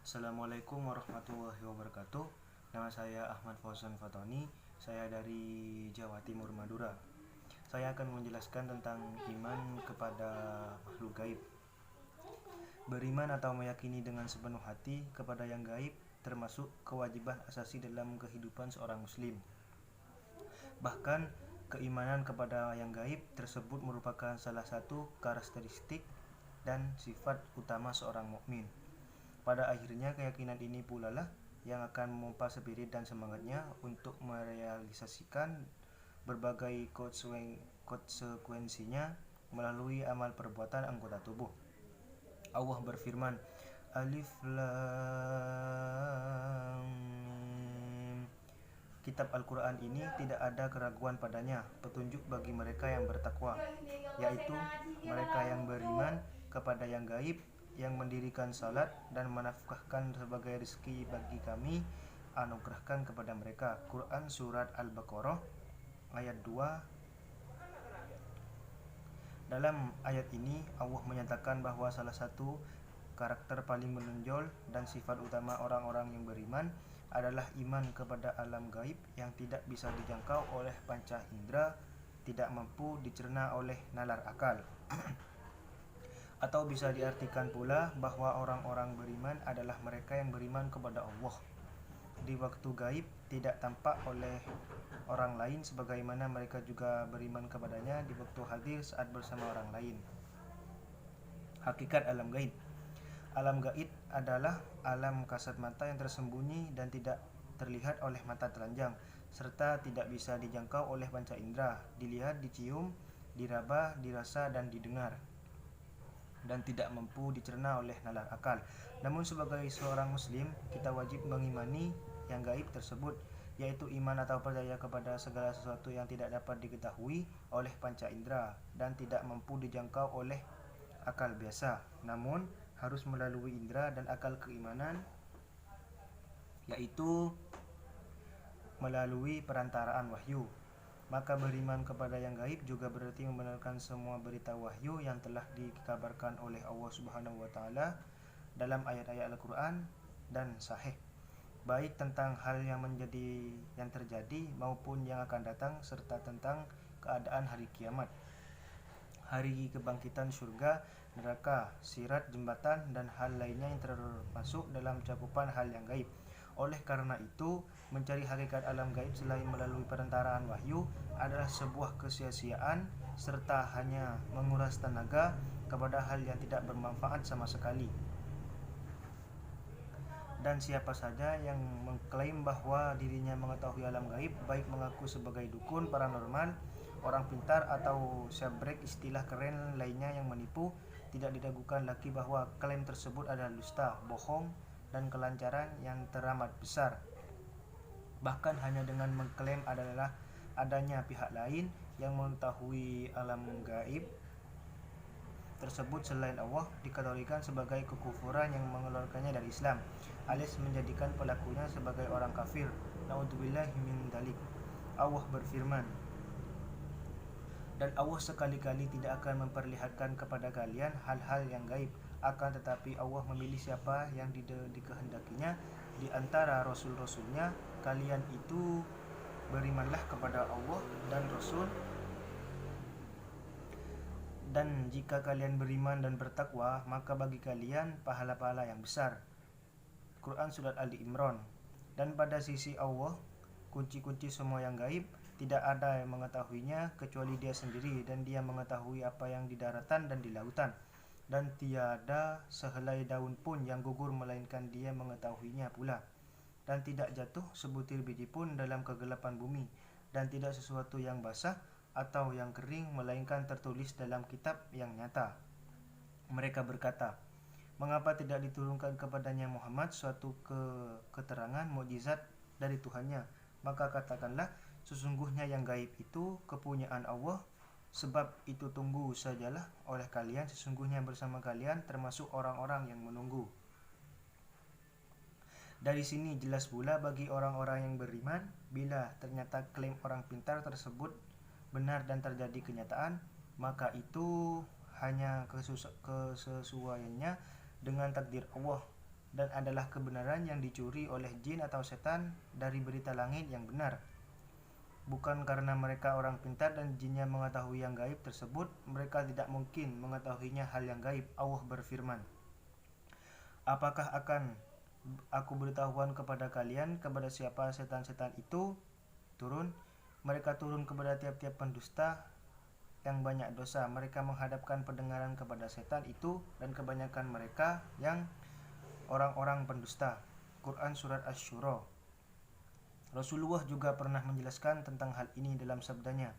Assalamualaikum warahmatullahi wabarakatuh. Nama saya Ahmad Fauzan Fatoni. Saya dari Jawa Timur, Madura. Saya akan menjelaskan tentang iman kepada makhluk gaib. Beriman atau meyakini dengan sepenuh hati kepada yang gaib termasuk kewajiban asasi dalam kehidupan seorang muslim. Bahkan keimanan kepada yang gaib tersebut merupakan salah satu karakteristik dan sifat utama seorang mukmin. Pada akhirnya keyakinan ini pula lah yang akan memompa spirit dan semangatnya untuk merealisasikan berbagai konsekuensinya melalui amal perbuatan anggota tubuh. Allah berfirman, Alif Lam Mim. Kitab Al-Quran ini tidak ada keraguan padanya, petunjuk bagi mereka yang bertakwa, yaitu mereka yang beriman kepada yang gaib, yang mendirikan salat dan menafkahkan sebagai rezeki bagi kami anugerahkan kepada mereka. Quran Surat Al-Baqarah ayat 2. Dalam ayat ini Allah menyatakan bahwa salah satu karakter paling menonjol dan sifat utama orang-orang yang beriman adalah iman kepada alam gaib yang tidak bisa dijangkau oleh panca indera, tidak mampu dicerna oleh nalar akal. Atau bisa diartikan pula bahwa orang-orang beriman adalah mereka yang beriman kepada Allah di waktu gaib, tidak tampak oleh orang lain, sebagaimana mereka juga beriman kepadanya di waktu hadir saat bersama orang lain. Hakikat alam gaib. Alam gaib adalah alam kasat mata yang tersembunyi dan tidak terlihat oleh mata telanjang, serta tidak bisa dijangkau oleh panca indera, dilihat, dicium, diraba, dirasa, dan didengar, dan tidak mampu dicerna oleh nalar akal. Namun sebagai seorang muslim, kita wajib mengimani yang gaib tersebut, yaitu iman atau percaya kepada segala sesuatu yang tidak dapat diketahui oleh panca indera dan tidak mampu dijangkau oleh akal biasa, namun harus melalui indera dan akal keimanan, yaitu melalui perantaraan wahyu. Maka beriman kepada yang gaib juga berarti membenarkan semua berita wahyu yang telah dikabarkan oleh Allah Subhanahu wa taala dalam ayat-ayat Al-Qur'an dan sahih, baik tentang hal yang terjadi maupun yang akan datang, serta tentang keadaan hari kiamat, hari kebangkitan, surga, neraka, sirat, jembatan, dan hal lainnya yang termasuk dalam cakupan hal yang gaib. Oleh karena itu, mencari hakikat alam gaib selain melalui perantaraan wahyu adalah sebuah kesia-siaan serta hanya menguras tenaga kepada hal yang tidak bermanfaat sama sekali. Dan siapa saja yang mengklaim bahwa dirinya mengetahui alam gaib, baik mengaku sebagai dukun, paranormal, orang pintar, atau syabrek istilah keren lainnya yang menipu, tidak diragukan lagi bahwa klaim tersebut adalah dusta, bohong, dan kelancaran yang teramat besar. Bahkan hanya dengan mengklaim adalah adanya pihak lain yang mengetahui alam gaib tersebut selain Allah dikategorikan sebagai kekufuran yang mengeluarkannya dari Islam, alias menjadikan pelakunya sebagai orang kafir. Na'udzubillahi min dzalik. Allah berfirman, dan Allah sekali-kali tidak akan memperlihatkan kepada kalian hal-hal yang gaib, akan tetapi Allah memilih siapa yang dikehendakinya di antara rasul-rasulnya. Kalian itu berimanlah kepada Allah dan Rasul, dan jika kalian beriman dan bertakwa, maka bagi kalian pahala-pahala yang besar. Quran Surat Ali Imran. Dan pada sisi Allah, kunci-kunci semua yang gaib, tidak ada yang mengetahuinya kecuali Dia sendiri, dan Dia mengetahui apa yang di daratan dan di lautan, dan tiada sehelai daun pun yang gugur melainkan Dia mengetahuinya pula, dan tidak jatuh sebutir biji pun dalam kegelapan bumi, dan tidak sesuatu yang basah atau yang kering melainkan tertulis dalam kitab yang nyata. Mereka berkata, mengapa tidak diturunkan kepadanya Muhammad suatu keterangan mukjizat dari Tuhannya? Maka katakanlah, sesungguhnya yang gaib itu kepunyaan Allah, sebab itu tunggu sajalah oleh kalian, sesungguhnya bersama kalian termasuk orang-orang yang menunggu. Dari sini jelas pula bagi orang-orang yang beriman, bila ternyata klaim orang pintar tersebut benar dan terjadi kenyataan, maka itu hanya kesesuaiannya dengan takdir Allah, dan adalah kebenaran yang dicuri oleh jin atau setan dari berita langit yang benar. Bukan karena mereka orang pintar dan jinnya mengetahui yang gaib tersebut, mereka tidak mungkin mengetahuinya hal yang gaib. Allah berfirman, apakah akan aku beritahukan kepada kalian kepada siapa setan-setan itu turun? Mereka turun kepada tiap-tiap pendusta yang banyak dosa. Mereka menghadapkan pendengaran kepada setan itu, dan kebanyakan mereka yang orang-orang pendusta. Quran Surat Asy-Syura. Rasulullah juga pernah menjelaskan tentang hal ini dalam sabdanya,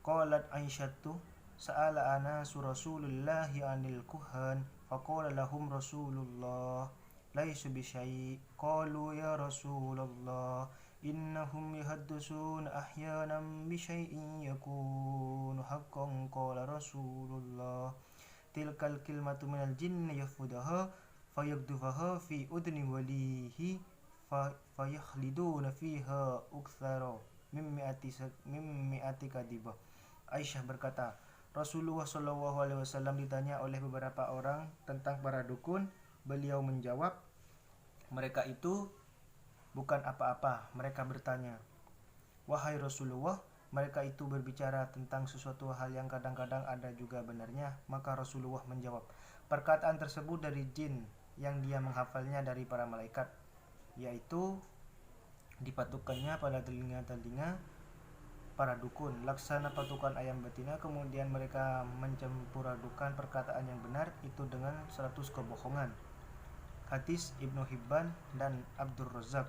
Qalat Aisyatu sa'ala anasu Rasulillahi anil kuhan faqala lahum Rasulullah laisu bisyai qalu ya Rasulullah innahum yahaddusuna ahyanan bisyai'in yakunu haqqan qala Rasulullah tilkal kilmatu minal jinni yafudaha fayagdufaha fi udni walihi fayakhliduna fiha ukthara mimmi'ati kadibah. Aisyah berkata, Rasulullah SAW ditanya oleh beberapa orang tentang para dukun. Beliau menjawab, mereka itu bukan apa-apa. Mereka bertanya, wahai Rasulullah, mereka itu berbicara tentang sesuatu hal yang kadang-kadang ada juga benarnya. Maka Rasulullah menjawab, perkataan tersebut dari jin yang dia menghafalnya dari para malaikat, yaitu dipatukannya pada telinga-telinga para dukun, laksana patukan ayam betina. Kemudian mereka mencampuradukan perkataan yang benar itu dengan 100 kebohongan. Hadis Ibnu Hibban dan Abdur Razzaq.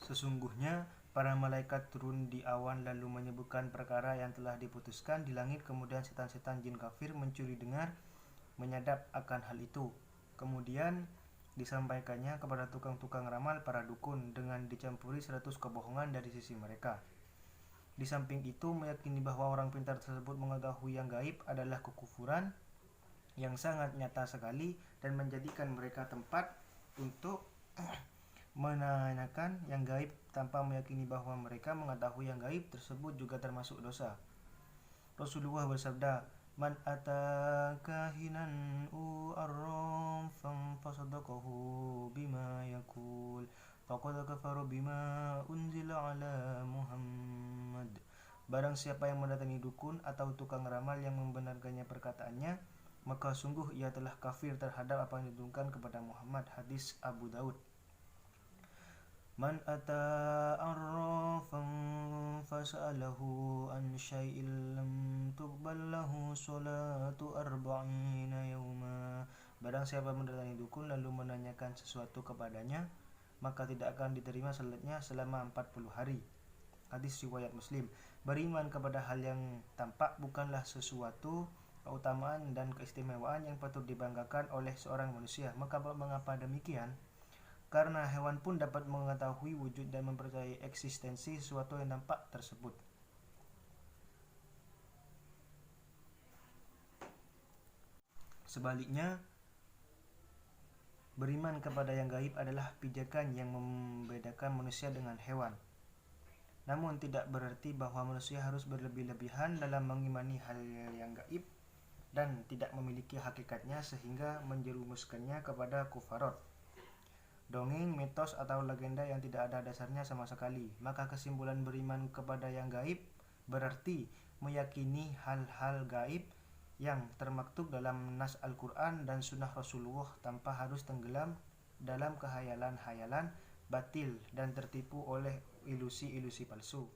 Sesungguhnya para malaikat turun di awan lalu menyebutkan perkara yang telah diputuskan di langit. Kemudian setan-setan jin kafir mencuri dengar, menyadap akan hal itu. Kemudian disampaikannya kepada tukang-tukang ramal para dukun dengan dicampuri 100 kebohongan dari sisi mereka. Di samping itu, meyakini bahwa orang pintar tersebut mengetahui yang gaib adalah kekufuran yang sangat nyata sekali dan menjadikan mereka tempat untuk menanyakan yang gaib tanpa meyakini bahwa mereka mengetahui yang gaib tersebut juga termasuk dosa. Rasulullah bersabda, Man ataka hinan arraf fasadaqahu bima yaqul faqad kafara bima unzila ala Muhammad. Barang siapa yang mendatangi dukun atau tukang ramal yang membenarkannya perkataannya, maka sungguh ia telah kafir terhadap apa yang diturunkan kepada Muhammad. Hadis Abu Daud. Man ata arrafan fas'alahu an syai'in lam tuqbal lahu salatu arba'ina yawma. Barang siapa mendatangi dukun lalu menanyakan sesuatu kepadanya, maka tidak akan diterima salatnya selama 40 hari. Hadis riwayat Muslim. Beriman kepada hal yang tampak bukanlah sesuatu keutamaan dan keistimewaan yang patut dibanggakan oleh seorang manusia. Maka mengapa demikian? Karena hewan pun dapat mengetahui wujud dan mempercayai eksistensi sesuatu yang nampak tersebut. Sebaliknya, beriman kepada yang gaib adalah pijakan yang membedakan manusia dengan hewan. Namun tidak berarti bahwa manusia harus berlebih-lebihan dalam mengimani hal yang gaib dan tidak memiliki hakikatnya sehingga menjerumuskannya kepada kufarat, dongeng, mitos, atau legenda yang tidak ada dasarnya sama sekali. Maka kesimpulan beriman kepada yang gaib berarti meyakini hal-hal gaib yang termaktub dalam nas Al-Quran dan sunnah Rasulullah tanpa harus tenggelam dalam kehayalan-hayalan batil dan tertipu oleh ilusi-ilusi palsu.